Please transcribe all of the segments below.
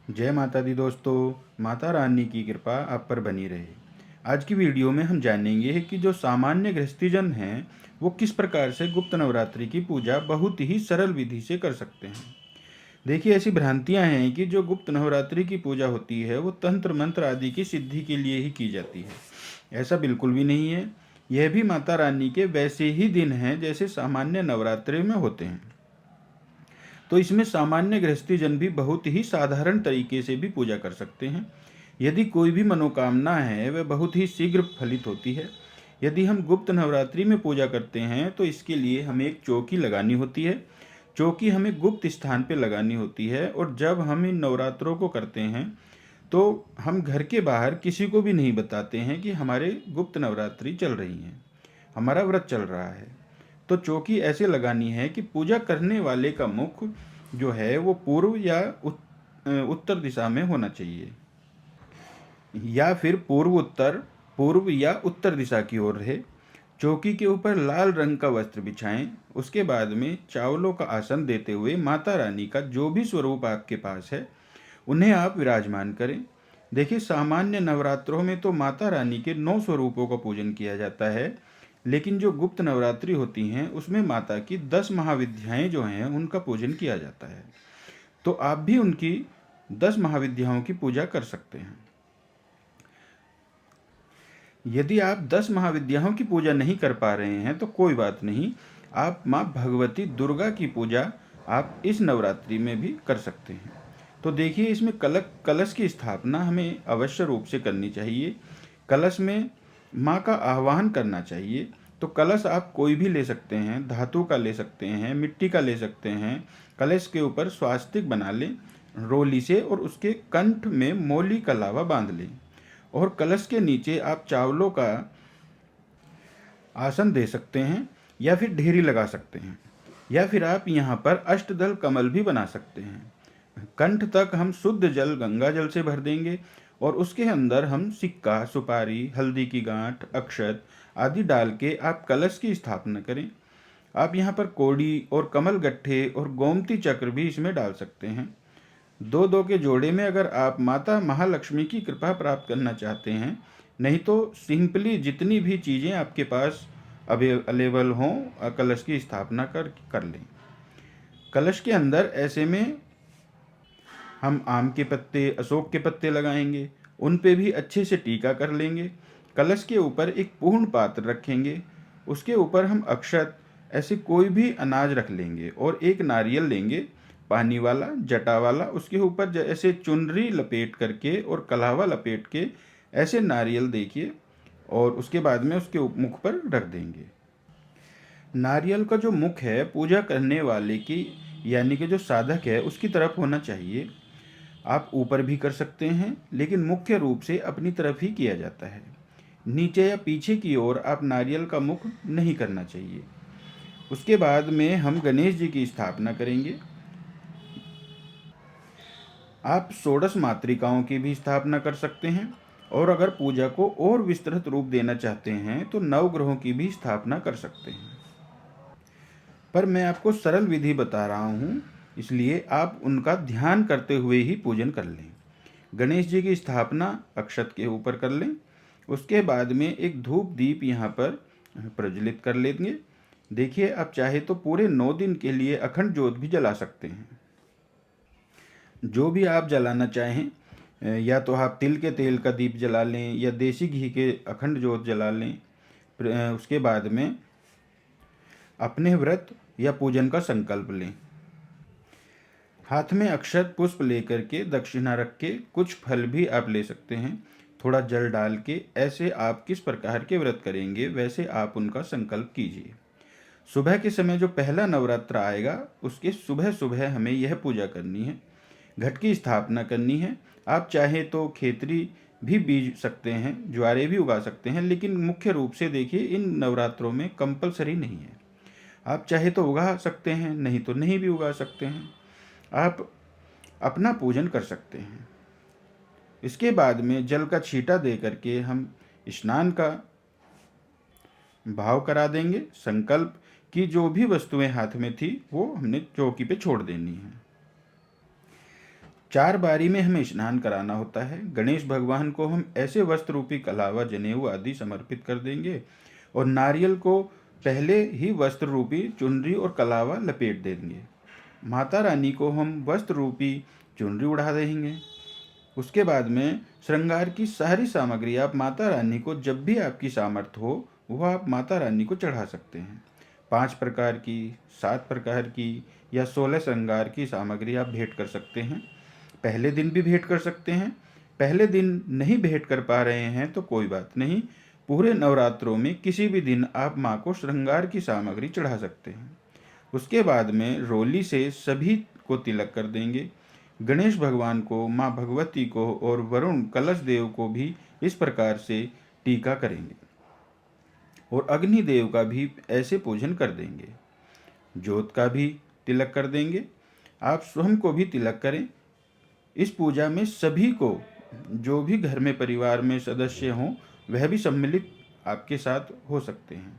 जय माता दी दोस्तों, माता रानी की कृपा आप पर बनी रहे। आज की वीडियो में हम जानेंगे कि जो सामान्य गृहस्थीजन हैं वो किस प्रकार से गुप्त नवरात्रि की पूजा बहुत ही सरल विधि से कर सकते हैं। देखिए, ऐसी भ्रांतियां हैं कि जो गुप्त नवरात्रि की पूजा होती है वो तंत्र मंत्र आदि की सिद्धि के लिए ही की जाती है। ऐसा बिल्कुल भी नहीं है। यह भी माता रानी के वैसे ही दिन हैं जैसे सामान्य नवरात्रि में होते हैं। तो इसमें सामान्य गृहस्थी जन भी बहुत ही साधारण तरीके से भी पूजा कर सकते हैं। यदि कोई भी मनोकामना है वह बहुत ही शीघ्र फलित होती है। यदि हम गुप्त नवरात्रि में पूजा करते हैं तो इसके लिए हमें एक चौकी लगानी होती है। चौकी हमें गुप्त स्थान पे लगानी होती है, और जब हम इन नवरात्रों को करते हैं तो हम घर के बाहर किसी को भी नहीं बताते हैं कि हमारे गुप्त नवरात्रि चल रही हैं, हमारा व्रत चल रहा है। तो चौकी ऐसे लगानी है कि पूजा करने वाले का मुख जो है वो पूर्व या उत्तर दिशा में होना चाहिए, या फिर पूर्व या उत्तर दिशा की ओर रहे। चौकी के ऊपर लाल रंग का वस्त्र बिछाएं। उसके बाद में चावलों का आसन देते हुए माता रानी का जो भी स्वरूप आपके पास है उन्हें आप विराजमान करें। देखिए, सामान्य नवरात्रों में तो माता रानी के 9 स्वरूपों का पूजन किया जाता है, लेकिन जो गुप्त नवरात्रि होती हैं उसमें माता की 10 महाविद्याएं जो हैं उनका पूजन किया जाता है। तो आप भी उनकी 10 महाविद्याओं की पूजा कर सकते हैं। यदि आप 10 महाविद्याओं की पूजा नहीं कर पा रहे हैं तो कोई बात नहीं, आप माँ भगवती दुर्गा की पूजा आप इस नवरात्रि में भी कर सकते हैं। तो देखिए, इसमें कलश की स्थापना हमें अवश्य रूप से करनी चाहिए। कलश में माँ का आह्वान करना चाहिए। तो कलश आप कोई भी ले सकते हैं, धातु का ले सकते हैं, मिट्टी का ले सकते हैं। कलश के ऊपर स्वास्तिक बना लें रोली से, और उसके कंठ में मोली का लावा बांध लें, और कलश के नीचे आप चावलों का आसन दे सकते हैं, या फिर ढेरी लगा सकते हैं, या फिर आप यहाँ पर अष्टदल कमल भी बना सकते हैं। कंठ तक हम शुद्ध जल गंगा जल से भर देंगे, और उसके अंदर हम सिक्का, सुपारी, हल्दी की गांठ, अक्षत आदि डाल के आप कलश की स्थापना करें। आप यहाँ पर कोड़ी और कमल गट्ठे और गोमती चक्र भी इसमें डाल सकते हैं। दो दो के जोड़े में अगर आप माता महालक्ष्मी की कृपा प्राप्त करना चाहते हैं, नहीं तो सिंपली जितनी भी चीज़ें आपके पास अवेलेबल हों कलश की स्थापना कर लें। कलश के अंदर ऐसे में हम आम के पत्ते, अशोक के पत्ते लगाएंगे, उन पे भी अच्छे से टीका कर लेंगे। कलश के ऊपर एक पूर्ण पात्र रखेंगे, उसके ऊपर हम अक्षत ऐसे कोई भी अनाज रख लेंगे, और एक नारियल लेंगे पानी वाला, जटा वाला। उसके ऊपर ऐसे चुनरी लपेट करके और कलावा लपेट के ऐसे नारियल देखिए, और उसके बाद में उसके मुख पर रख देंगे। नारियल का जो मुख है पूजा करने वाले की, यानी कि जो साधक है, उसकी तरफ होना चाहिए। आप ऊपर भी कर सकते हैं, लेकिन मुख्य रूप से अपनी तरफ ही किया जाता है। नीचे या पीछे की ओर आप नारियल का मुख नहीं करना चाहिए। उसके बाद में हम गणेश जी की स्थापना करेंगे। आप षोडश मातृकाओं की भी स्थापना कर सकते हैं, और अगर पूजा को और विस्तृत रूप देना चाहते हैं तो नवग्रहों की भी स्थापना कर सकते हैं। पर मैं आपको सरल विधि बता रहा हूँ, इसलिए आप उनका ध्यान करते हुए ही पूजन कर लें। गणेश जी की स्थापना अक्षत के ऊपर कर लें। उसके बाद में एक धूप दीप यहाँ पर प्रज्वलित कर लेंगे। देखिए, आप चाहे तो पूरे 9 दिन के लिए अखंड ज्योत भी जला सकते हैं। जो भी आप जलाना चाहें, या तो आप तिल के तेल का दीप जला लें या देसी घी के अखंड ज्योत जला लें। उसके बाद में अपने व्रत या पूजन का संकल्प लें। हाथ में अक्षत पुष्प लेकर के दक्षिणा रख के कुछ फल भी आप ले सकते हैं, थोड़ा जल डाल के। ऐसे आप किस प्रकार के व्रत करेंगे वैसे आप उनका संकल्प कीजिए। सुबह के समय जो पहला नवरात्र आएगा उसके सुबह सुबह हमें यह पूजा करनी है, घट की स्थापना करनी है। आप चाहे तो खेतरी भी बीज सकते हैं, ज्वारे भी उगा सकते हैं, लेकिन मुख्य रूप से देखिए इन नवरात्रों में कंपलसरी नहीं है। आप चाहे तो उगा सकते हैं, नहीं तो नहीं भी उगा सकते हैं। आप अपना पूजन कर सकते हैं। इसके बाद में जल का छींटा दे करके हम स्नान का भाव करा देंगे। संकल्प की जो भी वस्तुएं हाथ में थी वो हमने चौकी पे छोड़ देनी है। 4 बारी में हमें स्नान कराना होता है। गणेश भगवान को हम ऐसे वस्त्र रूपी कलावा, जनेऊ आदि समर्पित कर देंगे और नारियल को पहले ही वस्त्र रूपी चुनरी और कलावा लपेट देंगे। माता रानी को हम वस्त्र रूपी चुनरी उड़ा देंगे। उसके बाद में श्रृंगार की सारी सामग्री आप माता रानी को जब भी आपकी सामर्थ्य हो वह आप माता रानी को चढ़ा सकते हैं। 5 प्रकार की, 7 प्रकार की या 16 श्रृंगार की सामग्री आप भेंट कर सकते हैं। पहले दिन भी भेंट कर सकते हैं। पहले दिन नहीं भेंट कर पा रहे हैं तो कोई बात नहीं, पूरे नवरात्रों में किसी भी दिन आप माँ को श्रृंगार की सामग्री चढ़ा सकते हैं। उसके बाद में रोली से सभी को तिलक कर देंगे। गणेश भगवान को, माँ भगवती को और वरुण कलश देव को भी इस प्रकार से टीका करेंगे और अग्निदेव का भी ऐसे पूजन कर देंगे। ज्योत का भी तिलक कर देंगे। आप स्वयं को भी तिलक करें। इस पूजा में सभी को, जो भी घर में परिवार में सदस्य हों, वह भी सम्मिलित आपके साथ हो सकते हैं।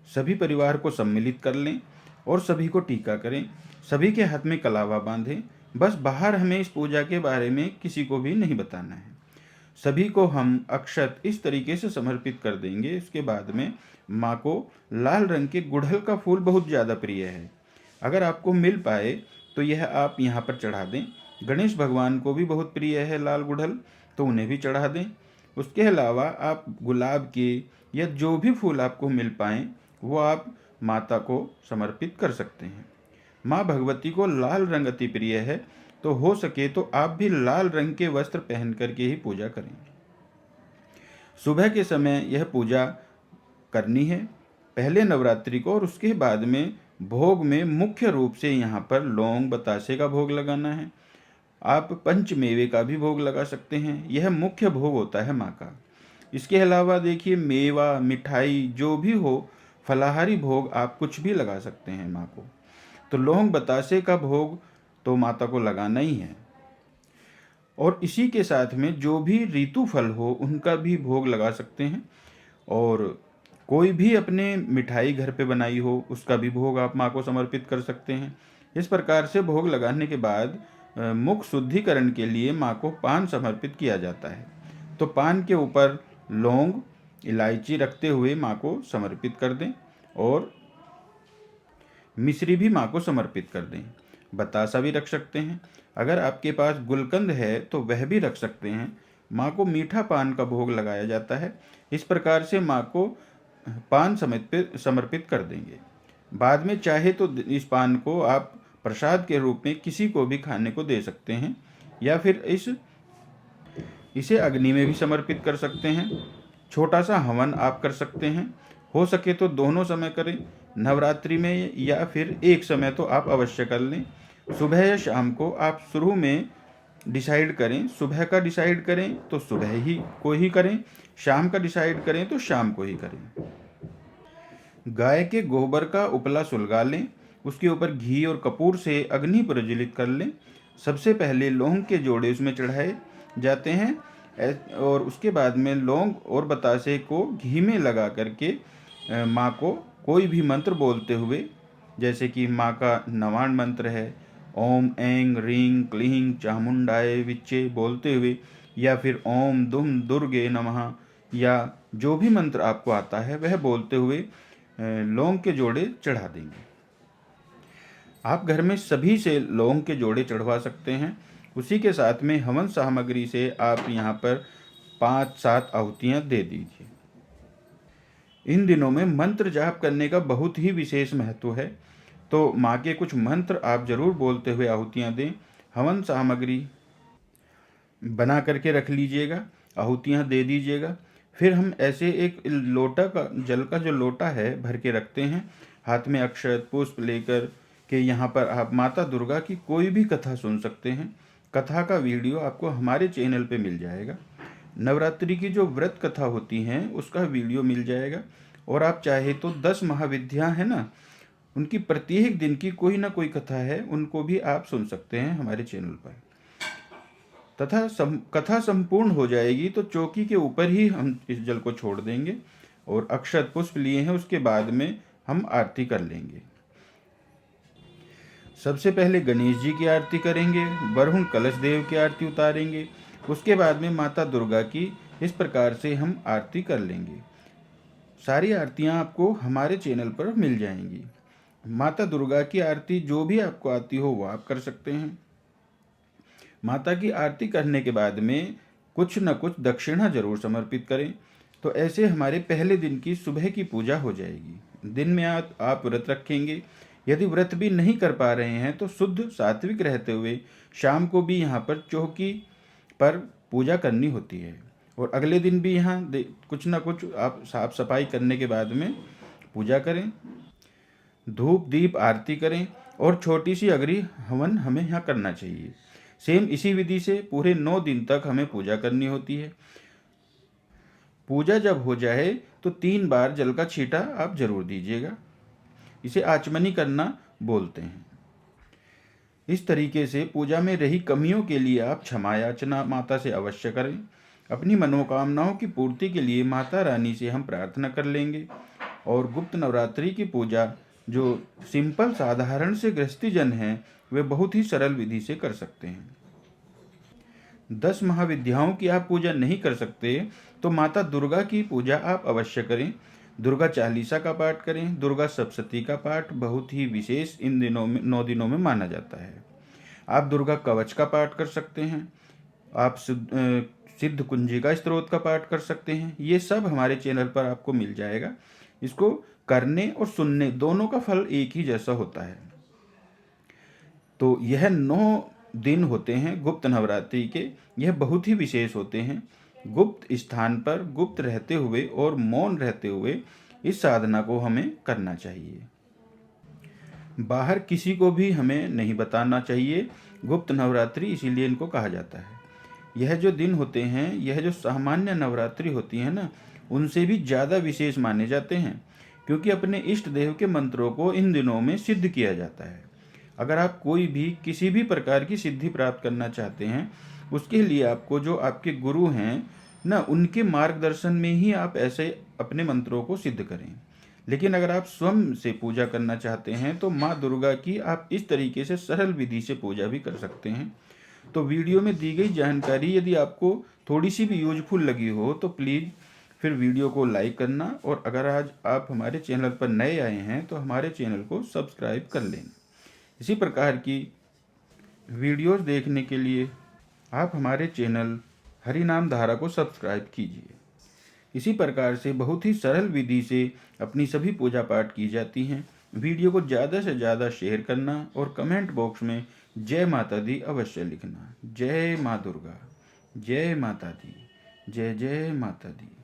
सभी परिवार को सम्मिलित कर लें और सभी को टीका करें। सभी के हाथ में कलावा बांधें। बस बाहर हमें इस पूजा के बारे में किसी को भी नहीं बताना है। सभी को हम अक्षत इस तरीके से समर्पित कर देंगे। इसके बाद में माँ को लाल रंग के गुड़हल का फूल बहुत ज़्यादा प्रिय है। अगर आपको मिल पाए तो यह आप यहाँ पर चढ़ा दें। गणेश भगवान को भी बहुत प्रिय है लाल गुड़हल, तो उन्हें भी चढ़ा दें। उसके अलावा आप गुलाब के या जो भी फूल आपको मिल पाएँ वो आप माता को समर्पित कर सकते हैं। माँ भगवती को लाल रंग अति प्रिय है, तो हो सके तो आप भी लाल रंग के वस्त्र पहन करके ही पूजा करें। सुबह के समय यह पूजा करनी है पहले नवरात्रि को, और उसके बाद में भोग में मुख्य रूप से यहाँ पर लौंग बतासे का भोग लगाना है। आप पंचमेवे का भी भोग लगा सकते हैं। यह मुख्य भोग होता है माँ का। इसके अलावा देखिए, मेवा, मिठाई जो भी हो, फलाहारी भोग आप कुछ भी लगा सकते हैं माँ को। तो लौंग बतासे का भोग तो माता को लगाना ही है। और इसी के साथ में जो भी ऋतु फल हो उनका भी भोग लगा सकते हैं। और कोई भी अपने मिठाई घर पे बनाई हो उसका भी भोग आप माँ को समर्पित कर सकते हैं। इस प्रकार से भोग लगाने के बाद मुख शुद्धिकरण के लिए माँ को पान समर्पित किया जाता है। तो पान के ऊपर लौंग, इलायची रखते हुए माँ को समर्पित कर दें और मिश्री भी माँ को समर्पित कर दें। बतासा भी रख सकते हैं। अगर आपके पास गुलकंद है तो वह भी रख सकते हैं। माँ को मीठा पान का भोग लगाया जाता है। इस प्रकार से माँ को पान समर्पित कर देंगे। बाद में चाहे तो इस पान को आप प्रसाद के रूप में किसी को भी खाने को दे सकते हैं, या फिर इसे अग्नि में भी समर्पित कर सकते हैं। छोटा सा हवन आप कर सकते हैं। हो सके तो दोनों समय करें, नवरात्रि में या फिर एक समय तो आप अवश्य कर लें। सुबह या शाम को आप शुरू में डिसाइड करें। सुबह का डिसाइड करें तो सुबह ही को ही करें, शाम का डिसाइड करें तो शाम को ही करें। गाय के गोबर का उपला सुलगा लें। उसके ऊपर घी और कपूर से अग्नि प्रज्वलित कर लें। सबसे पहले लौंग के जोड़े उसमें चढ़ाए जाते हैं और उसके बाद में लौंग और बतासे को घी में लगा करके माँ को कोई भी मंत्र बोलते हुए, जैसे कि माँ का नवाण मंत्र है, ओम ऐं ह्रीं क्लीं चामुंडाय विच्चे बोलते हुए, या फिर ओम दुम दुर्गे नमः, या जो भी मंत्र आपको आता है वह बोलते हुए लौंग के जोड़े चढ़ा देंगे। आप घर में सभी से लौंग के जोड़े चढ़वा सकते हैं। उसी के साथ में हवन सामग्री से आप यहाँ पर 5-7 आहुतियाँ दे दीजिए। इन दिनों में मंत्र जाप करने का बहुत ही विशेष महत्व है, तो माँ के कुछ मंत्र आप जरूर बोलते हुए आहुतियाँ दें। हवन सामग्री बना करके रख लीजिएगा, आहुतियाँ दे दीजिएगा। फिर हम ऐसे एक लोटा का, जल का जो लोटा है, भर के रखते हैं। हाथ में अक्षत पुष्प लेकर के यहाँ पर आप माता दुर्गा की कोई भी कथा सुन सकते हैं। कथा का वीडियो आपको हमारे चैनल पे मिल जाएगा। नवरात्रि की जो व्रत कथा होती हैं उसका वीडियो मिल जाएगा। और आप चाहे तो 10 महाविद्या है ना, उनकी प्रत्येक दिन की कोई ना कोई कथा है, उनको भी आप सुन सकते हैं हमारे चैनल पर। तथा कथा संपूर्ण हो जाएगी तो चौकी के ऊपर ही हम इस जल को छोड़ देंगे और अक्षत पुष्प लिए हैं, उसके बाद में हम आरती कर लेंगे। सबसे पहले गणेश जी की आरती करेंगे, वरुण कलश देव की आरती उतारेंगे, उसके बाद में माता दुर्गा की इस प्रकार से हम आरती कर लेंगे। सारी आरतियां आपको हमारे चैनल पर मिल जाएंगी। माता दुर्गा की आरती जो भी आपको आती हो वो आप कर सकते हैं। माता की आरती करने के बाद में कुछ न कुछ दक्षिणा जरूर समर्पित करें। तो ऐसे हमारे पहले दिन की सुबह की पूजा हो जाएगी। दिन में आप व्रत रखेंगे। यदि व्रत भी नहीं कर पा रहे हैं तो शुद्ध सात्विक रहते हुए शाम को भी यहाँ पर चौकी पर पूजा करनी होती है। और अगले दिन भी यहाँ कुछ ना कुछ आप साफ सफाई करने के बाद में पूजा करें, धूप दीप आरती करें और छोटी सी अगरी हवन हमें यहाँ करना चाहिए। सेम इसी विधि से पूरे 9 दिन तक हमें पूजा करनी होती है। पूजा जब हो जाए तो 3 बार जल का छींटा आप जरूर दीजिएगा। इसे आचमनी करना बोलते हैं। इस तरीके से पूजा में रही कमियों के लिए आप क्षमा याचना माता से अवश्य करें। अपनी मनोकामनाओं की पूर्ति के लिए माता रानी से हम प्रार्थना कर लेंगे। और गुप्त नवरात्रि की पूजा जो सिंपल साधारण से गृहस्थी जन हैं वे बहुत ही सरल विधि से कर सकते हैं। 10 महाविद्याओं की आप पूजा नहीं कर सकते तो माता दुर्गा की पूजा आप अवश्य करें। दुर्गा चालीसा का पाठ करें। दुर्गा सप्तशती का पाठ बहुत ही विशेष इन दिनों में 9 दिनों में माना जाता है। आप दुर्गा कवच का पाठ कर सकते हैं। आप सिद्ध कुंजिका स्तोत्र का पाठ कर सकते हैं। ये सब हमारे चैनल पर आपको मिल जाएगा। इसको करने और सुनने दोनों का फल एक ही जैसा होता है। तो यह 9 दिन होते हैं गुप्त नवरात्रि के। यह बहुत ही विशेष होते हैं। गुप्त स्थान पर गुप्त रहते हुए और मौन रहते हुए इस साधना को हमें करना चाहिए। बाहर किसी को भी हमें नहीं बताना चाहिए। गुप्त नवरात्रि इसीलिए इनको कहा जाता है। यह जो दिन होते हैं, यह जो सामान्य नवरात्रि होती है ना, उनसे भी ज़्यादा विशेष माने जाते हैं, क्योंकि अपने इष्ट देव के मंत्रों को इन दिनों में सिद्ध किया जाता है। अगर आप कोई भी किसी भी प्रकार की सिद्धि प्राप्त करना चाहते हैं, उसके लिए आपको जो आपके गुरु हैं ना, उनके मार्गदर्शन में ही आप ऐसे अपने मंत्रों को सिद्ध करें। लेकिन अगर आप स्वयं से पूजा करना चाहते हैं तो माँ दुर्गा की आप इस तरीके से सरल विधि से पूजा भी कर सकते हैं। तो वीडियो में दी गई जानकारी यदि आपको थोड़ी सी भी यूजफुल लगी हो तो प्लीज़ फिर वीडियो को लाइक करना। और अगर आज आप हमारे चैनल पर नए आए हैं तो हमारे चैनल को सब्सक्राइब कर लें। इसी प्रकार की वीडियोस देखने के लिए आप हमारे चैनल हरि नाम धारा को सब्सक्राइब कीजिए। इसी प्रकार से बहुत ही सरल विधि से अपनी सभी पूजा पाठ की जाती हैं। वीडियो को ज़्यादा से ज़्यादा शेयर करना और कमेंट बॉक्स में जय माता दी अवश्य लिखना। जय माँ दुर्गा, जय माता दी, जय जय माता दी।